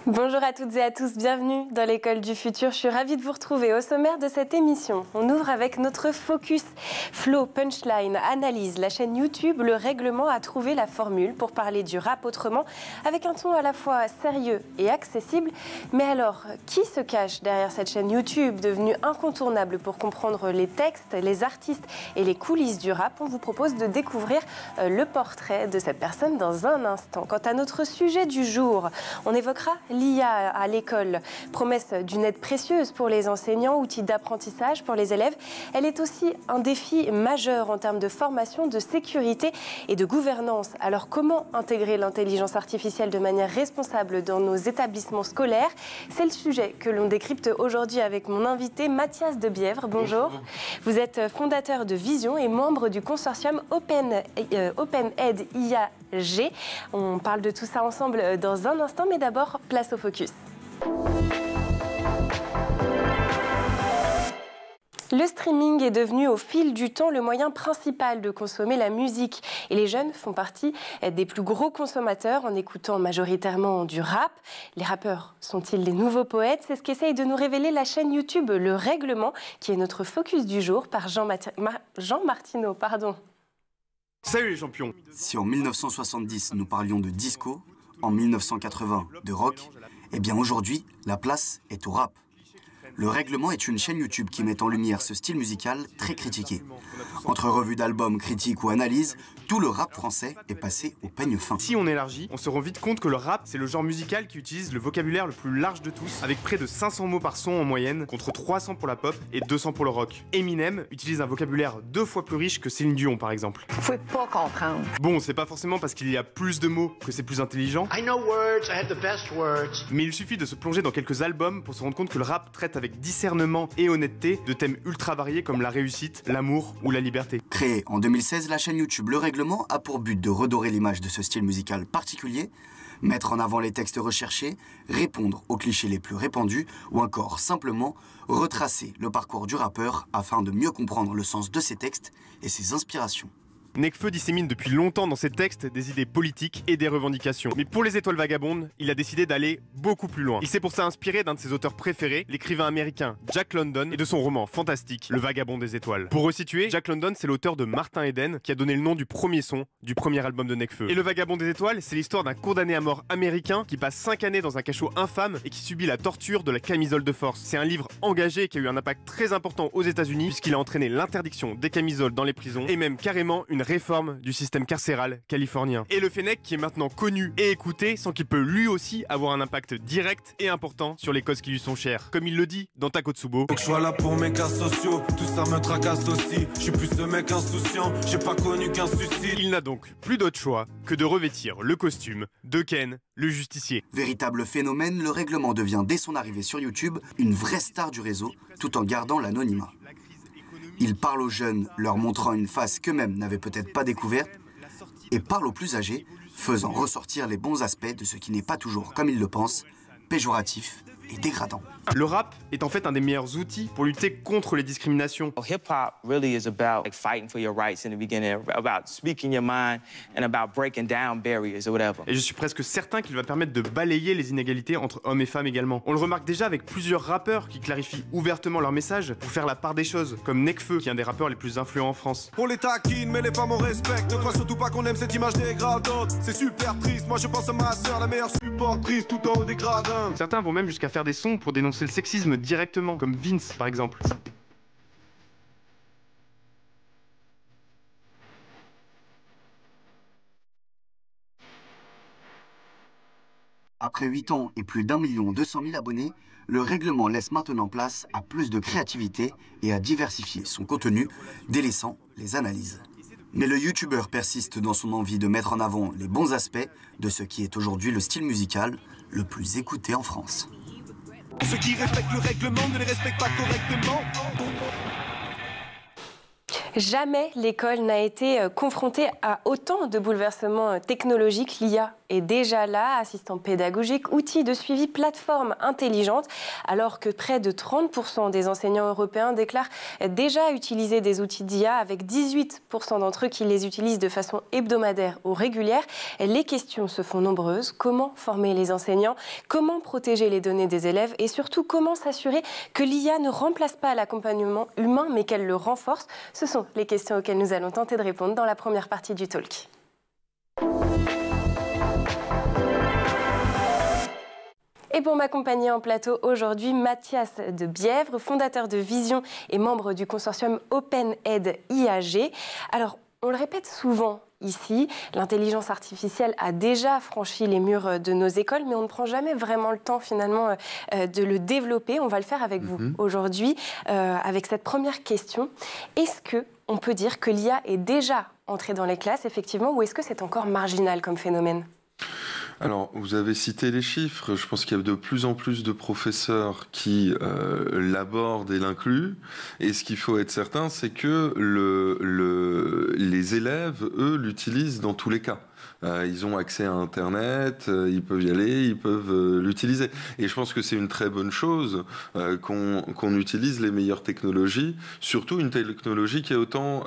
Bonjour à toutes et à tous, bienvenue dans l'école du futur. Je suis ravie de vous retrouver au sommaire de cette émission. On ouvre avec notre focus flow, punchline, analyse. La chaîne YouTube Le Règlement a trouvé la formule pour parler du rap autrement, avec un ton à la fois sérieux et accessible. Mais alors, qui se cache derrière cette chaîne YouTube devenue incontournable pour comprendre les textes, les artistes et les coulisses du rap? On vous propose de découvrir le portrait de cette personne dans un instant. Quant à notre sujet du jour, on évoquera l'IA à l'école, promesse d'une aide précieuse pour les enseignants, outil d'apprentissage pour les élèves. Elle est aussi un défi majeur en termes de formation, de sécurité et de gouvernance. Alors comment intégrer l'intelligence artificielle de manière responsable dans nos établissements scolaires? C'est le sujet que l'on décrypte aujourd'hui avec mon invité Mathias de Bièvre. Bonjour. Vous êtes fondateur de Vision et membre du consortium OpenAid IAG. On parle de tout ça ensemble dans un instant, mais d'abord, place au focus. Le streaming est devenu au fil du temps le moyen principal de consommer la musique. Et les jeunes font partie des plus gros consommateurs en écoutant majoritairement du rap. Les rappeurs sont-ils les nouveaux poètes? C'est ce qu'essaye de nous révéler la chaîne YouTube Le Règlement, qui est notre focus du jour par Jean Martineau. Salut les champions! Si en 1970 nous parlions de disco, en 1980 de rock, eh bien aujourd'hui, la place est au rap. Le Règlement est une chaîne YouTube qui met en lumière ce style musical très critiqué. Entre revues d'albums, critiques ou analyses, tout le rap français est passé au peigne fin. Si on élargit, on se rend vite compte que le rap, c'est le genre musical qui utilise le vocabulaire le plus large de tous, avec près de 500 mots par son en moyenne, contre 300 pour la pop et 200 pour le rock. Eminem utilise un vocabulaire 2 fois plus riche que Céline Dion par exemple. Vous pouvez pas comprendre. Bon, c'est pas forcément parce qu'il y a plus de mots que c'est plus intelligent. I know words, I have the best words. Mais il suffit de se plonger dans quelques albums pour se rendre compte que le rap traite avec discernement et honnêteté de thèmes ultra variés comme la réussite, l'amour ou la liberté. Créée en 2016, la chaîne YouTube Le Règlement a pour but de redorer l'image de ce style musical particulier, mettre en avant les textes recherchés, répondre aux clichés les plus répandus ou encore simplement retracer le parcours du rappeur afin de mieux comprendre le sens de ses textes et ses inspirations. Nekfeu dissémine depuis longtemps dans ses textes des idées politiques et des revendications. Mais pour les étoiles vagabondes, il a décidé d'aller beaucoup plus loin. Il s'est pour ça inspiré d'un de ses auteurs préférés, l'écrivain américain Jack London, et de son roman fantastique, Le Vagabond des étoiles. Pour resituer, Jack London, c'est l'auteur de Martin Eden, qui a donné le nom du premier son du premier album de Nekfeu. Et Le Vagabond des étoiles, c'est l'histoire d'un condamné à mort américain qui passe 5 années dans un cachot infâme et qui subit la torture de la camisole de force. C'est un livre engagé qui a eu un impact très important aux États-Unis puisqu'il a entraîné l'interdiction des camisoles dans les prisons et même carrément une réforme du système carcéral californien. Et le Fennec qui est maintenant connu et écouté sans qu'il peut lui aussi avoir un impact direct et important sur les causes qui lui sont chères. Comme il le dit dans Takotsubo. Faut que je sois là pour mes cas sociaux, tout ça me tracasse aussi. Je suis plus ce mec insouciant, j'ai pas connu qu'un suicide. Il n'a donc plus d'autre choix que de revêtir le costume de Ken, le justicier. Véritable phénomène, Le Règlement devient dès son arrivée sur YouTube une vraie star du réseau tout en gardant l'anonymat. Il parle aux jeunes, leur montrant une face qu'eux-mêmes n'avaient peut-être pas découverte, et parle aux plus âgés, faisant ressortir les bons aspects de ce qui n'est pas toujours, comme ils le pensent, péjoratif et dégradant. Le rap est en fait un des meilleurs outils pour lutter contre les discriminations. Hip-hop really is about fighting for your rights in the beginning, about speaking your mind and about breaking down barriers or whatever. Et je suis presque certain qu'il va permettre de balayer les inégalités entre hommes et femmes également. On le remarque déjà avec plusieurs rappeurs qui clarifient ouvertement leur message pour faire la part des choses, comme Nekfeu, qui est un des rappeurs les plus influents en France. On les taquine, mais les femmes on respecte. Ne crois surtout pas qu'on aime cette image dégradante. C'est super triste, moi je pense à ma sœur, la meilleure supportrice tout en haut des gradins. Certains vont même jusqu'à faire des sons pour dénoncer le sexisme directement, comme Vince par exemple. Après 8 ans et plus d'1 200 000 abonnés, Le Règlement laisse maintenant place à plus de créativité et à diversifier son contenu, délaissant les analyses. Mais le youtubeur persiste dans son envie de mettre en avant les bons aspects de ce qui est aujourd'hui le style musical le plus écouté en France. Ceux qui respectent le règlement ne les respectent pas correctement. Jamais l'école n'a été confrontée à autant de bouleversements technologiques. L'IA est déjà là, assistant pédagogique, outil de suivi, plateforme intelligente, alors que près de 30% des enseignants européens déclarent déjà utiliser des outils d'IA, avec 18% d'entre eux qui les utilisent de façon hebdomadaire ou régulière. Les questions se font nombreuses. Comment former les enseignants? Comment protéger les données des élèves? Et surtout, comment s'assurer que l'IA ne remplace pas l'accompagnement humain, mais qu'elle le renforce? Ce sont les questions auxquelles nous allons tenter de répondre dans la première partie du talk. Et pour m'accompagner en plateau aujourd'hui, Mathias de Bièvre, fondateur de Vision et membre du consortium OpenEd IAG. Alors, on le répète souvent ici, l'intelligence artificielle a déjà franchi les murs de nos écoles, mais on ne prend jamais vraiment le temps finalement de le développer. On va le faire avec vous aujourd'hui, avec cette première question. Est-ce qu'on peut dire que l'IA est déjà entrée dans les classes, effectivement, ou est-ce que c'est encore marginal comme phénomène ? Alors, vous avez cité les chiffres. Je pense qu'il y a de plus en plus de professeurs qui l'abordent et l'incluent. Et ce qu'il faut être certain, c'est que les élèves, eux, l'utilisent dans tous les cas. Ils ont accès à Internet, ils peuvent y aller, ils peuvent l'utiliser. Et je pense que c'est une très bonne chose qu'on utilise les meilleures technologies, surtout une technologie qui a autant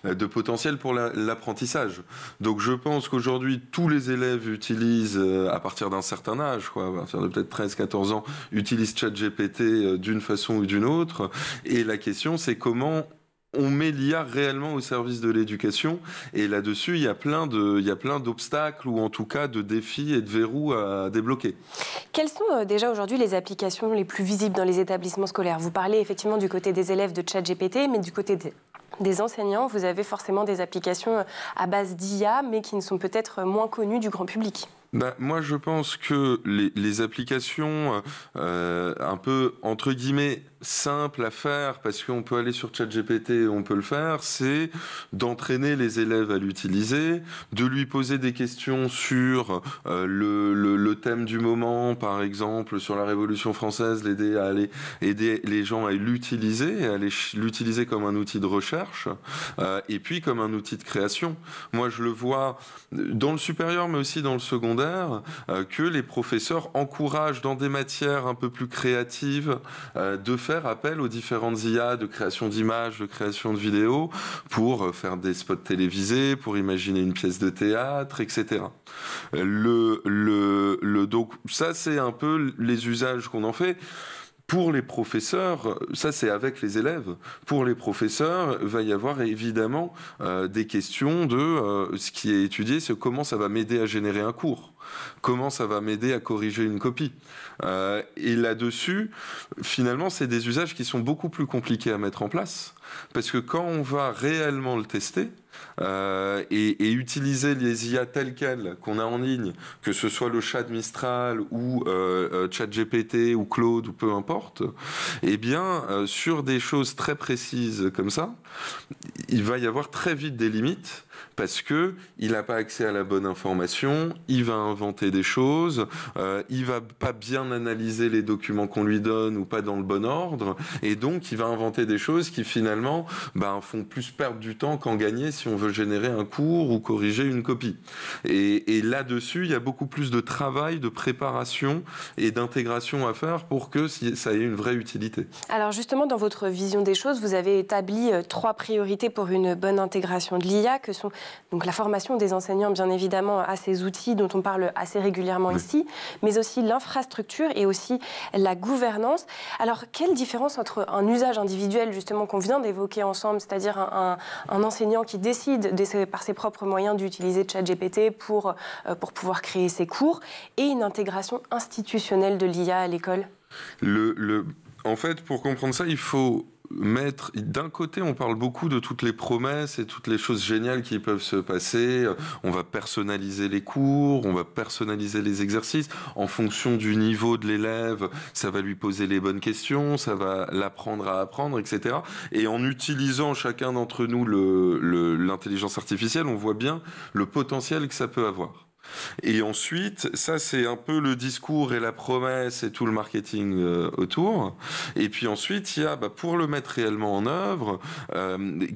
de potentiel pour l'apprentissage. Donc je pense qu'aujourd'hui, tous les élèves utilisent, à partir d'un certain âge, à partir de peut-être 13-14 ans, utilisent ChatGPT d'une façon ou d'une autre. Et la question, c'est comment on met l'IA réellement au service de l'éducation, et là-dessus, il y a plein d'obstacles, ou en tout cas de défis et de verrous à débloquer. Quelles sont déjà aujourd'hui les applications les plus visibles dans les établissements scolaires? Vous parlez effectivement du côté des élèves de ChatGPT, mais du côté des enseignants, vous avez forcément des applications à base d'IA, mais qui ne sont peut-être moins connues du grand public. Moi, je pense que les applications un peu, entre guillemets, simples à faire, parce qu'on peut aller sur ChatGPT, on peut le faire, c'est d'entraîner les élèves à l'utiliser, de lui poser des questions sur le thème du moment, par exemple, sur la Révolution française, aider les gens à l'utiliser, l'utiliser comme un outil de recherche, et puis comme un outil de création. Moi, je le vois dans le supérieur, mais aussi dans le secondaire, que les professeurs encouragent dans des matières un peu plus créatives de faire appel aux différentes IA de création d'images, de création de vidéos, pour faire des spots télévisés, pour imaginer une pièce de théâtre, etc. Donc ça, c'est un peu les usages qu'on en fait. Pour les professeurs, ça c'est avec les élèves. Pour les professeurs, il va y avoir évidemment des questions de ce qui est étudié, c'est comment ça va m'aider à générer un cours, comment ça va m'aider à corriger une copie. Et là-dessus, finalement, c'est des usages qui sont beaucoup plus compliqués à mettre en place, parce que quand on va réellement le tester, et utiliser les IA telles quelles qu'on a en ligne, que ce soit le chat de Mistral ou ChatGPT ou Claude ou peu importe, eh bien, sur des choses très précises comme ça, il va y avoir très vite des limites, parce que il n'a pas accès à la bonne information, il va inventer des choses, il va pas bien analyser les documents qu'on lui donne ou pas dans le bon ordre, et donc il va inventer des choses qui finalement font plus perdre du temps qu'en gagner si on veut générer un cours ou corriger une copie. Et là-dessus, il y a beaucoup plus de travail, de préparation et d'intégration à faire pour que ça ait une vraie utilité. Alors justement, dans votre vision des choses, vous avez établi 3 priorités pour une bonne intégration de l'IA, que sont donc la formation des enseignants, bien évidemment, à ces outils dont on parle assez régulièrement ici, mais aussi l'infrastructure et aussi la gouvernance. Alors, quelle différence entre un usage individuel, justement, qu'on vient d'évoquer ensemble, c'est-à-dire un enseignant qui décide par ses propres moyens d'utiliser ChatGPT pour pouvoir créer ses cours, et une intégration institutionnelle de l'IA à l'école? En fait, pour comprendre ça, il faut mettre... D'un côté, on parle beaucoup de toutes les promesses et toutes les choses géniales qui peuvent se passer. On va personnaliser les cours, on va personnaliser les exercices. En fonction du niveau de l'élève, ça va lui poser les bonnes questions, ça va l'apprendre à apprendre, etc. Et en utilisant chacun d'entre nous l'intelligence artificielle, on voit bien le potentiel que ça peut avoir. Et ensuite, ça c'est un peu le discours et la promesse et tout le marketing autour. Et puis ensuite, il y a, pour le mettre réellement en œuvre,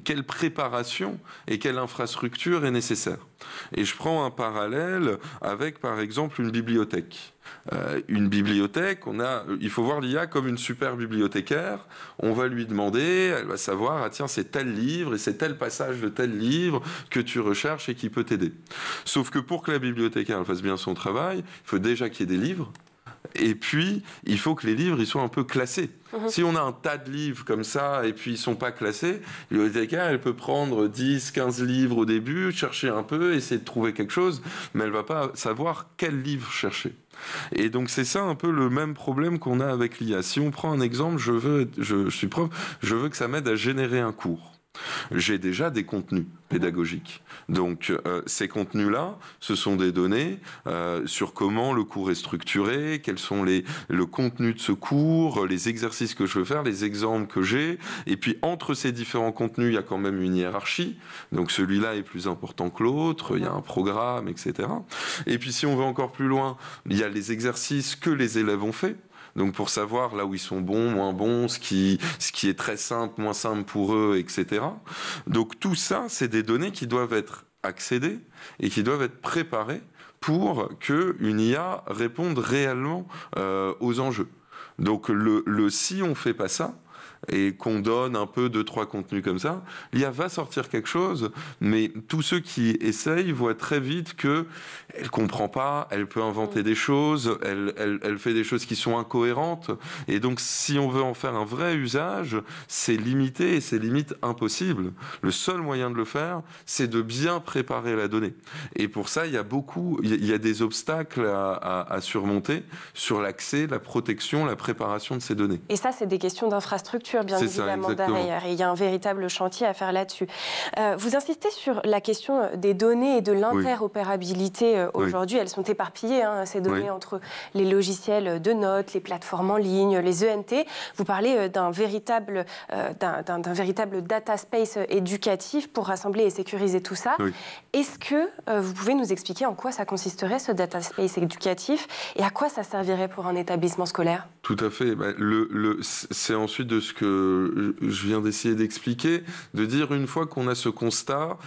quelle préparation et quelle infrastructure est nécessaire. Et je prends un parallèle avec, par exemple, une bibliothèque. Une bibliothèque, il faut voir l'IA comme une super bibliothécaire. On va lui demander, elle va savoir, ah tiens, c'est tel livre et c'est tel passage de tel livre que tu recherches et qui peut t'aider. Sauf que pour que la bibliothécaire elle fasse bien son travail, il faut déjà qu'il y ait des livres. Et puis, il faut que les livres ils soient un peu classés. Si on a un tas de livres comme ça et puis ils sont pas classés, la bibliothécaire, elle peut prendre 10, 15 livres au début, chercher un peu, essayer de trouver quelque chose, mais elle va pas savoir quel livre chercher. Et donc c'est ça un peu le même problème qu'on a avec l'IA. Si on prend un exemple, je suis prof, je veux que ça m'aide à générer un cours. J'ai déjà des contenus pédagogiques. Donc ces contenus-là, ce sont des données sur comment le cours est structuré, quels sont le contenu de ce cours, les exercices que je veux faire, les exemples que j'ai. Et puis entre ces différents contenus, il y a quand même une hiérarchie. Donc celui-là est plus important que l'autre, il y a un programme, etc. Et puis si on va encore plus loin, il y a les exercices que les élèves ont faits. Donc pour savoir là où ils sont bons, moins bons, ce qui est très simple, moins simple pour eux, etc. Donc tout ça, c'est des données qui doivent être accédées et qui doivent être préparées pour qu'une IA réponde réellement aux enjeux. Donc si on ne fait pas ça, et qu'on donne un peu 2-3 contenus comme ça, l'IA va sortir quelque chose, mais tous ceux qui essayent voient très vite que elle comprend pas, elle peut inventer des choses, elle fait des choses qui sont incohérentes, et donc si on veut en faire un vrai usage, c'est limité et c'est limite impossible. Le seul moyen de le faire, c'est de bien préparer la donnée. Et pour ça, il y a des obstacles à surmonter sur l'accès, la protection, la préparation de ces données. Et ça, c'est des questions d'infrastructure, bien évidemment, derrière. Et il y a un véritable chantier à faire là-dessus. Vous insistez sur la question des données et de l'interopérabilité. Aujourd'hui, elles sont éparpillées, ces données, entre les logiciels de notes, les plateformes en ligne, les ENT. Vous parlez d'un véritable data space éducatif pour rassembler et sécuriser tout ça. Est-ce que vous pouvez nous expliquer en quoi ça consisterait, ce data space éducatif, et à quoi ça servirait pour un établissement scolaire ? Tout à fait. C'est ensuite de ce que je viens d'essayer d'expliquer, de dire une fois qu'on a ce constat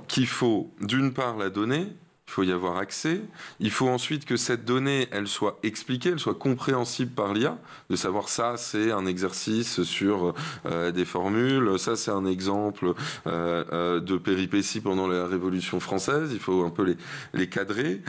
qu'il faut d'une part la donnée, il faut y avoir accès. Il faut ensuite que cette donnée, elle soit expliquée, elle soit compréhensible par l'IA, de savoir ça, c'est un exercice sur des formules, ça, c'est un exemple de péripéties pendant la Révolution française. Il faut un peu les cadrer.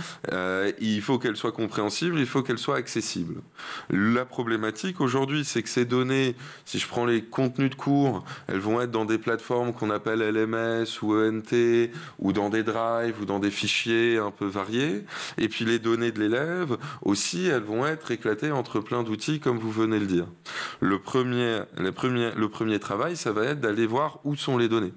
Il faut qu'elles soient compréhensibles, il faut qu'elles soient accessibles. La problématique aujourd'hui, c'est que ces données, si je prends les contenus de cours, elles vont être dans des plateformes qu'on appelle LMS ou ENT, ou dans des drives, ou dans des fichiers un peu variés, et puis les données de l'élève aussi, elles vont être éclatées entre plein d'outils, comme vous venez de le dire. Le premier travail, ça va être d'aller voir où sont les données.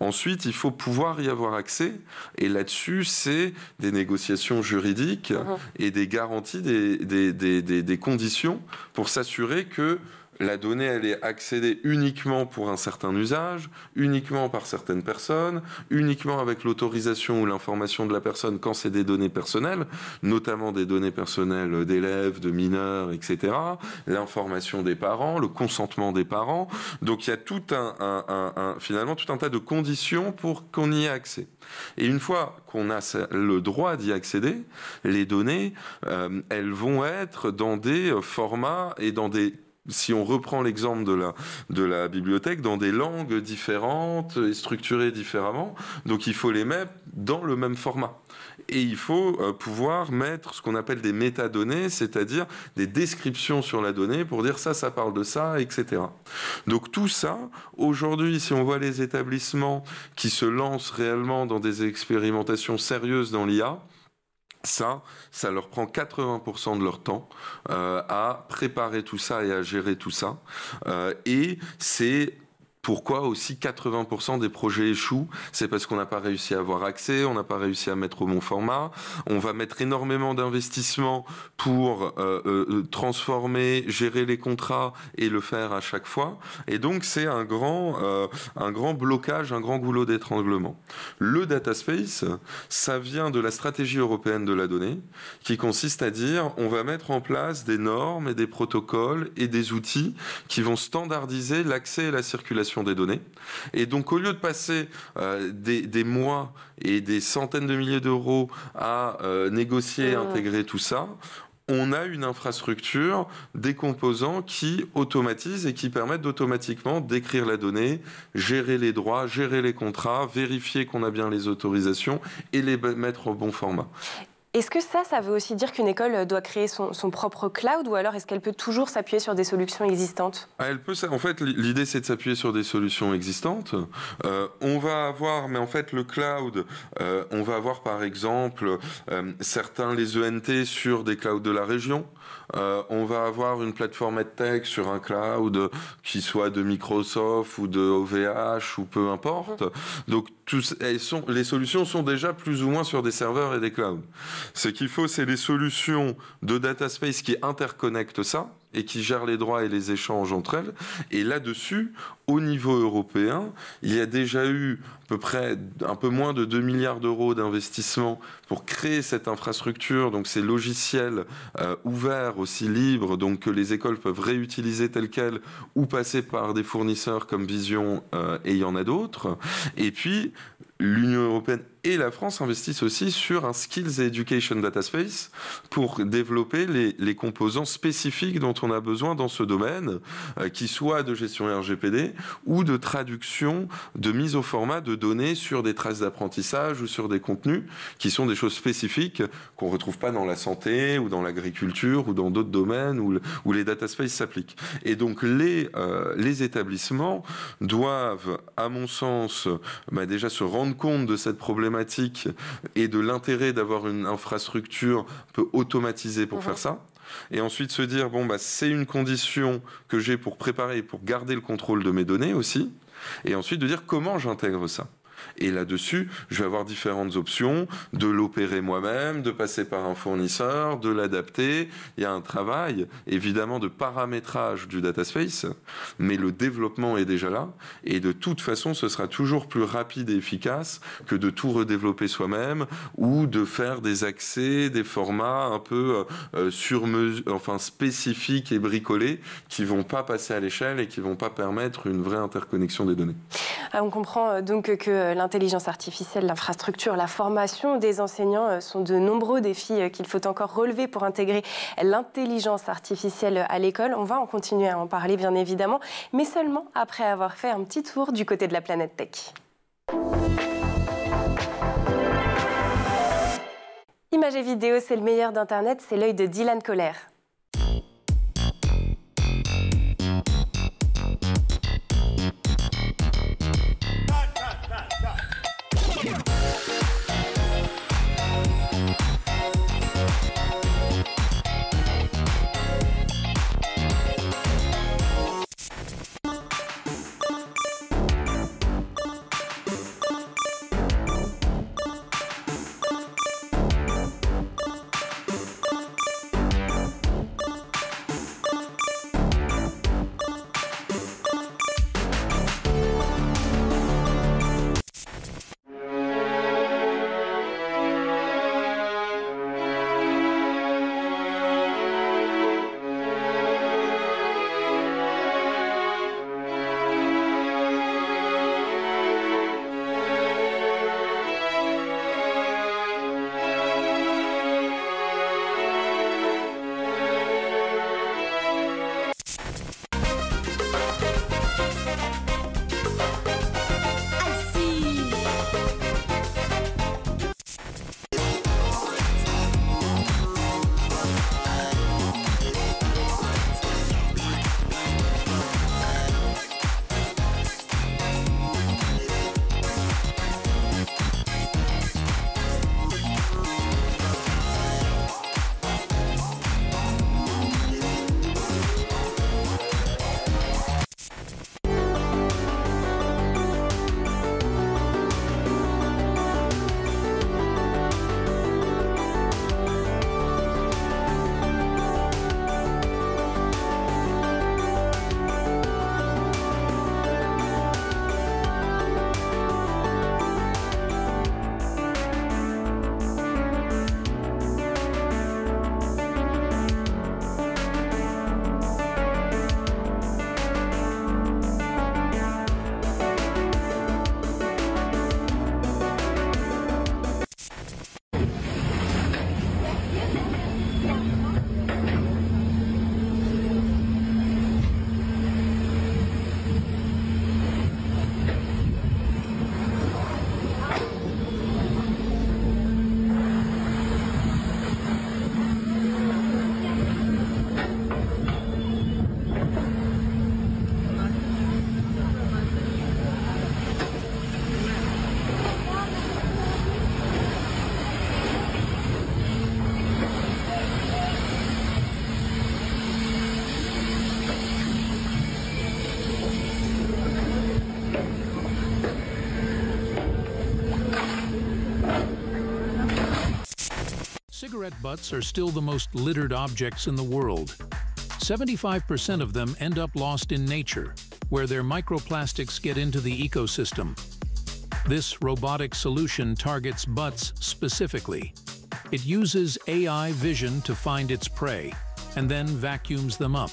Ensuite, il faut pouvoir y avoir accès, et là-dessus, c'est des négociations juridiques et des garanties, des conditions pour s'assurer que la donnée, elle est accédée uniquement pour un certain usage, uniquement par certaines personnes, uniquement avec l'autorisation ou l'information de la personne quand c'est des données personnelles, notamment des données personnelles d'élèves, de mineurs, etc. L'information des parents, le consentement des parents. Donc il y a finalement tout un tas de conditions pour qu'on y ait accès. Et une fois qu'on a le droit d'y accéder, les données, elles vont être dans des formats et dans des... Si on reprend l'exemple de la bibliothèque, dans des langues différentes et structurées différemment, donc il faut les mettre dans le même format. Et il faut pouvoir mettre ce qu'on appelle des métadonnées, c'est-à-dire des descriptions sur la donnée pour dire ça parle de ça, etc. Donc tout ça, aujourd'hui, si on voit les établissements qui se lancent réellement dans des expérimentations sérieuses dans l'IA, ça leur prend 80% de leur temps à préparer tout ça et à gérer tout ça. Et c'est Pourquoi aussi 80% des projets échouent? C'est parce qu'on n'a pas réussi à avoir accès, on n'a pas réussi à mettre au bon format. On va mettre énormément d'investissements pour transformer, gérer les contrats et le faire à chaque fois. Et donc c'est un grand blocage, un grand goulot d'étranglement. Le data space, ça vient de la stratégie européenne de la donnée, qui consiste à dire on va mettre en place des normes et des protocoles et des outils qui vont standardiser l'accès et la circulation des données. Et donc au lieu de passer des mois et des centaines de milliers d'euros à négocier, intégrer tout ça, on a une infrastructure, des composants qui automatisent et qui permettent d'automatiquement décrire la donnée, gérer les droits, gérer les contrats, vérifier qu'on a bien les autorisations et les mettre au bon format. Est-ce que ça veut aussi dire qu'une école doit créer son propre cloud, ou alors est-ce qu'elle peut toujours s'appuyer sur des solutions existantes? Elle peut, en fait, l'idée c'est de s'appuyer sur des solutions existantes. On va avoir, mais en fait le cloud, on va avoir par exemple certains les ENT sur des clouds de la région. On va avoir une plateforme EdTech sur un cloud qui soit de Microsoft ou de OVH ou peu importe. Donc les solutions sont déjà plus ou moins sur des serveurs et des clouds. Ce qu'il faut, c'est les solutions de data space qui interconnectent ça et qui gèrent les droits et les échanges entre elles. Et là-dessus, au niveau européen, il y a déjà eu à peu près un peu moins de 2 milliards d'euros d'investissement pour créer cette infrastructure, donc ces logiciels ouverts, aussi libres, donc que les écoles peuvent réutiliser tels quels ou passer par des fournisseurs comme Vision, et il y en a d'autres. Et puis, l'Union européenne et la France investissent aussi sur un Skills Education Data Space pour développer les composants spécifiques dont on a besoin dans ce domaine, qui soient de gestion RGPD ou de traduction, de mise au format de données sur des traces d'apprentissage ou sur des contenus, qui sont des choses spécifiques qu'on ne retrouve pas dans la santé ou dans l'agriculture ou dans d'autres domaines où les data space s'appliquent. Et donc les établissements doivent, à mon sens, déjà se rendre compte de cette problématique et de l'intérêt d'avoir une infrastructure un peu automatisée pour faire ça. Et ensuite se dire, c'est une condition que j'ai pour préparer et pour garder le contrôle de mes données aussi. Et ensuite de dire comment j'intègre ça. Et là-dessus, je vais avoir différentes options, de l'opérer moi-même, de passer par un fournisseur, de l'adapter. Il y a un travail, évidemment, de paramétrage du data space, mais le développement est déjà là. Et de toute façon, ce sera toujours plus rapide et efficace que de tout redévelopper soi-même ou de faire des accès, des formats un peu spécifiques et bricolés qui vont pas passer à l'échelle et qui vont pas permettre une vraie interconnexion des données. On comprend donc que l'intelligence artificielle, l'infrastructure, la formation des enseignants sont de nombreux défis qu'il faut encore relever pour intégrer l'intelligence artificielle à l'école. On va en continuer à en parler bien évidemment, mais seulement après avoir fait un petit tour du côté de la planète tech. Images et vidéos, c'est le meilleur d'Internet, c'est l'œil de Dylan Kohler. Cigarette butts are still the most littered objects in the world. 75% of them end up lost in nature, where their microplastics get into the ecosystem. This robotic solution targets butts specifically. It uses AI vision to find its prey, and then vacuums them up.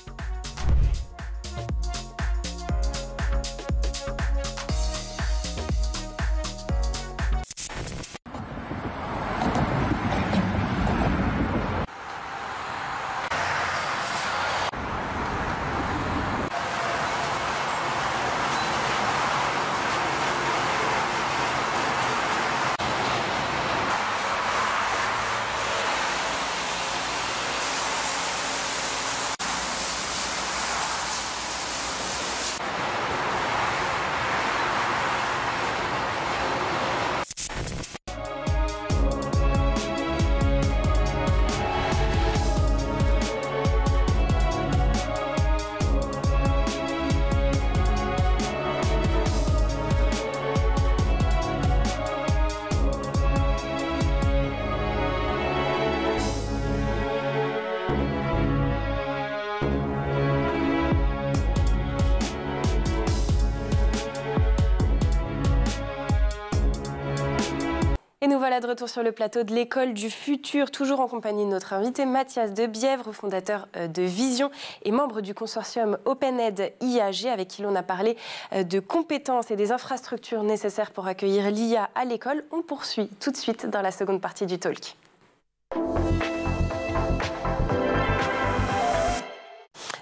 Et nous voilà de retour sur le plateau de l'école du futur, toujours en compagnie de notre invité Mathias de Bièvre, fondateur de Vision et membre du consortium OpenEd IAG, avec qui l'on a parlé de compétences et des infrastructures nécessaires pour accueillir l'IA à l'école. On poursuit tout de suite dans la seconde partie du talk.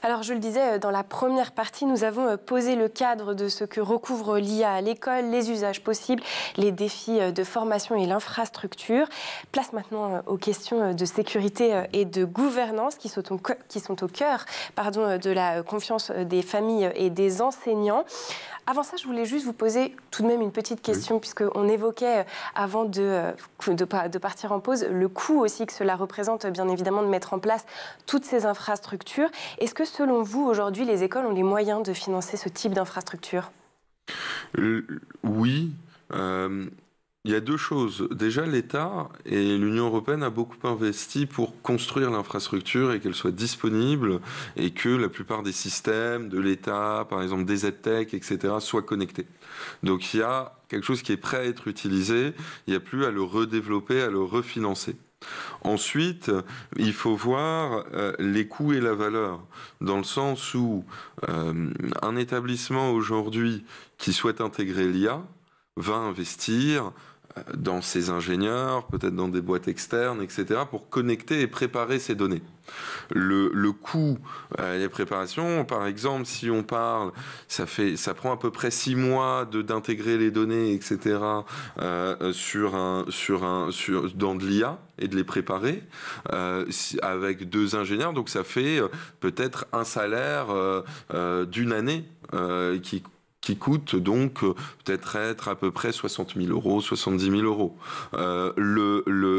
Alors, je le disais, dans la première partie, nous avons posé le cadre de ce que recouvre l'IA à l'école, les usages possibles, les défis de formation et l'infrastructure. Place maintenant aux questions de sécurité et de gouvernance qui sont au cœur de la confiance des familles et des enseignants. Avant ça, je voulais juste vous poser tout de même une petite question, puisqu'on évoquait, avant de partir en pause, le coût aussi que cela représente, bien évidemment, de mettre en place toutes ces infrastructures. Est-ce que, selon vous, aujourd'hui, les écoles ont les moyens de financer ce type d'infrastructure ? Oui. Il y a deux choses. Déjà, l'État et l'Union européenne a beaucoup investi pour construire l'infrastructure et qu'elle soit disponible et que la plupart des systèmes de l'État, par exemple des EdTech, etc., soient connectés. Donc il y a quelque chose qui est prêt à être utilisé, il n'y a plus à le redévelopper, à le refinancer. Ensuite, il faut voir les coûts et la valeur, dans le sens où un établissement aujourd'hui qui souhaite intégrer l'IA va investir dans ses ingénieurs, peut-être dans des boîtes externes, etc., pour connecter et préparer ces données. Le coût, les préparations, par exemple, si on parle, ça prend à peu près 6 mois d'intégrer les données, etc., dans de l'IA et de les préparer avec 2 ingénieurs. Donc ça fait peut-être un salaire d'une année qui coûte donc peut-être être à peu près 60 000 euros, 70 000 euros.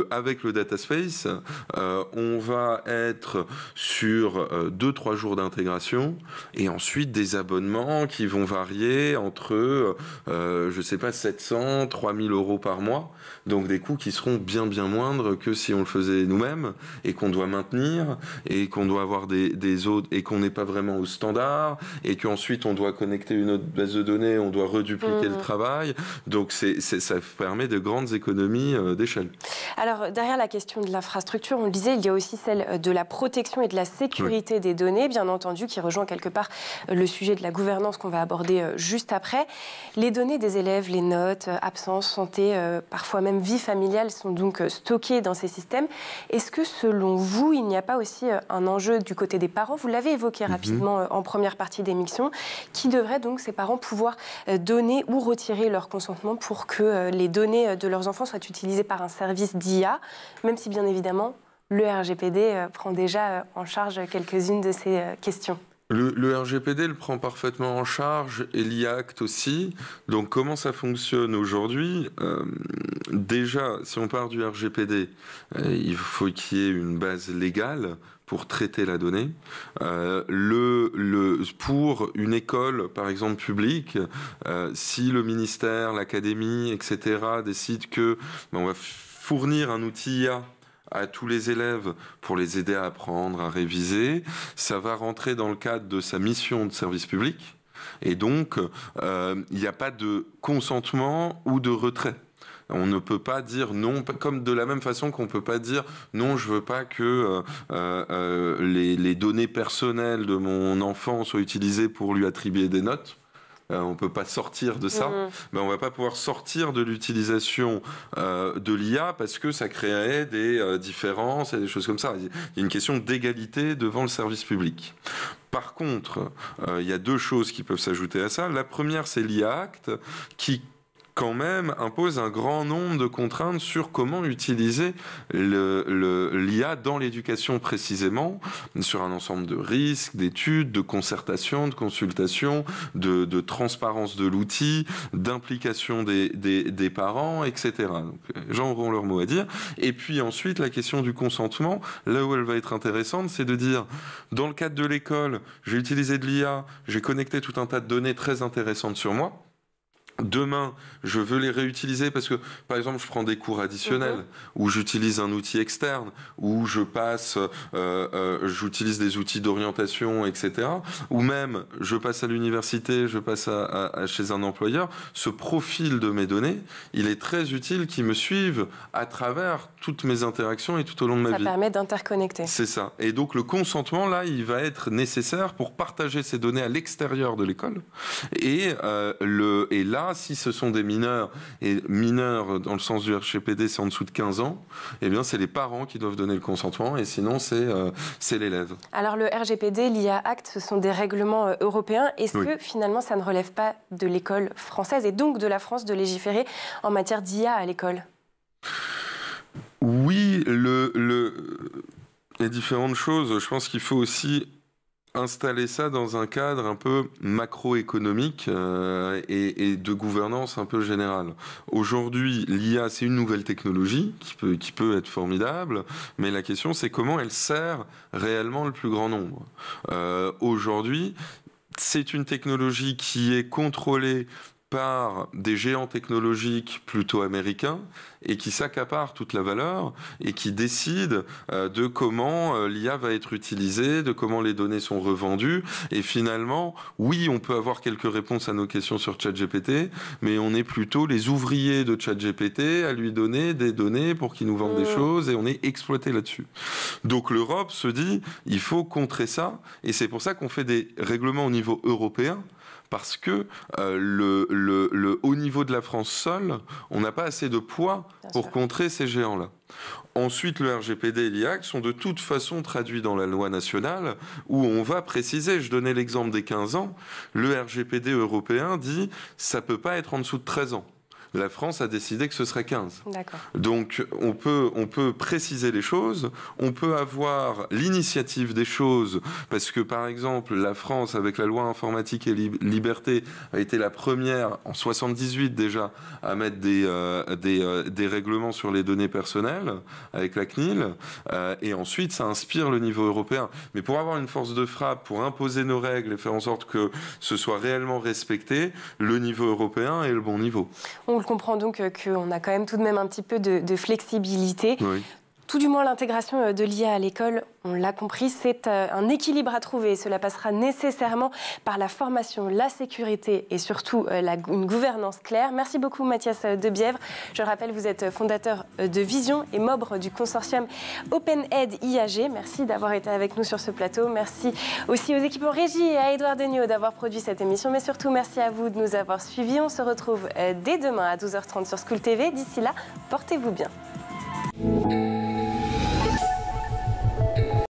Avec le data space, on va être sur 2-3 jours d'intégration et ensuite des abonnements qui vont varier entre, je sais pas, 700, 3 000 euros par mois. Donc des coûts qui seront bien moindres que si on le faisait nous-mêmes et qu'on doit maintenir et qu'on doit avoir des autres et qu'on n'est pas vraiment au standard et qu'ensuite on doit connecter une autre base de données, on doit redupliquer le travail. Donc ça permet de grandes économies d'échelle. Alors derrière la question de l'infrastructure, on le disait, il y a aussi celle de la protection et de la sécurité des données, bien entendu, qui rejoint quelque part le sujet de la gouvernance qu'on va aborder juste après. Les données des élèves, les notes, absence, santé, parfois même vie familiale sont donc stockées dans ces systèmes. Est-ce que selon vous, il n'y a pas aussi un enjeu du côté des parents ? Vous l'avez évoqué rapidement en première partie d'émission, qui devraient donc ces parents pouvoir donner ou retirer leur consentement pour que les données de leurs enfants soient utilisées par un service d'IA, même si bien évidemment le RGPD prend déjà en charge quelques-unes de ces questions. Le RGPD le prend parfaitement en charge et l'IA Act aussi. Donc comment ça fonctionne aujourd'hui ? Déjà, si on part du RGPD, il faut qu'il y ait une base légale pour traiter la donnée. Pour une école, par exemple publique, si le ministère, l'académie, etc., décide que on va fournir un outil IA à tous les élèves pour les aider à apprendre, à réviser. Ça va rentrer dans le cadre de sa mission de service public. Et donc, il n'y a pas de consentement ou de retrait. On ne peut pas dire non, comme de la même façon qu'on ne peut pas dire non, je ne veux pas que les données personnelles de mon enfant soient utilisées pour lui attribuer des notes. On ne peut pas sortir de ça. On ne va pas pouvoir sortir de l'utilisation de l'IA parce que ça créerait des différences et des choses comme ça. Il y a une question d'égalité devant le service public. Par contre, il y a deux choses qui peuvent s'ajouter à ça. La première, c'est l'IA Act qui quand même impose un grand nombre de contraintes sur comment utiliser l'IA dans l'éducation précisément, sur un ensemble de risques, d'études, de concertation, de consultation, de transparence de l'outil, d'implication des parents, etc. Donc, les gens auront leur mot à dire. Et puis ensuite, la question du consentement, là où elle va être intéressante, c'est de dire, dans le cadre de l'école, j'ai utilisé de l'IA, j'ai connecté tout un tas de données très intéressantes sur moi. Demain, je veux les réutiliser parce que, par exemple, je prends des cours additionnels où j'utilise un outil externe, où je passe, j'utilise des outils d'orientation, etc. Ou même, je passe à l'université, je passe chez un employeur. Ce profil de mes données, il est très utile qu'ils me suivent à travers toutes mes interactions et tout au long de ma vie. Ça permet d'interconnecter. C'est ça. Et donc, le consentement, là, il va être nécessaire pour partager ces données à l'extérieur de l'école. Et là, si ce sont des mineurs, et mineurs dans le sens du RGPD, c'est en dessous de 15 ans, eh bien c'est les parents qui doivent donner le consentement, et sinon c'est l'élève. Alors le RGPD, l'IA Act, ce sont des règlements européens. Est-ce que finalement ça ne relève pas de l'école française, et donc de la France, de légiférer en matière d'IA à l'école? Oui, il y a différentes choses. Je pense qu'il faut aussi installer ça dans un cadre un peu macroéconomique et de gouvernance un peu générale. Aujourd'hui, l'IA, c'est une nouvelle technologie qui peut être formidable, mais la question, c'est comment elle sert réellement le plus grand nombre. Aujourd'hui, c'est une technologie qui est contrôlée par des géants technologiques plutôt américains et qui s'accaparent toute la valeur et qui décident de comment l'IA va être utilisée, de comment les données sont revendues. Et finalement, oui, on peut avoir quelques réponses à nos questions sur ChatGPT, mais on est plutôt les ouvriers de ChatGPT à lui donner des données pour qu'il nous vende des choses et on est exploité là-dessus. Donc l'Europe se dit, il faut contrer ça et c'est pour ça qu'on fait des règlements au niveau européen. Parce que le haut niveau de la France seul, on n'a pas assez de poids pour contrer ces géants-là. Ensuite, le RGPD et l'IA sont de toute façon traduits dans la loi nationale où on va préciser, je donnais l'exemple des 15 ans, le RGPD européen dit ça ne peut pas être en dessous de 13 ans. La France a décidé que ce serait 15. Donc on peut préciser les choses, on peut avoir l'initiative des choses, parce que par exemple la France avec la loi informatique et liberté a été la première en 78 déjà à mettre des règlements sur les données personnelles avec la CNIL, et ensuite ça inspire le niveau européen. Mais pour avoir une force de frappe, pour imposer nos règles et faire en sorte que ce soit réellement respecté, le niveau européen est le bon niveau. On le comprend donc qu'on a quand même tout de même un petit peu de flexibilité. Oui. Tout du moins, l'intégration de l'IA à l'école, on l'a compris, c'est un équilibre à trouver. Cela passera nécessairement par la formation, la sécurité et surtout une gouvernance claire. Merci beaucoup Mathias Debièvre. Je le rappelle, vous êtes fondateur de Vision et membre du consortium OpenEd IAG. Merci d'avoir été avec nous sur ce plateau. Merci aussi aux équipes en régie et à Édouard Degnaud d'avoir produit cette émission. Mais surtout, merci à vous de nous avoir suivis. On se retrouve dès demain à 12h30 sur School TV. D'ici là, portez-vous bien.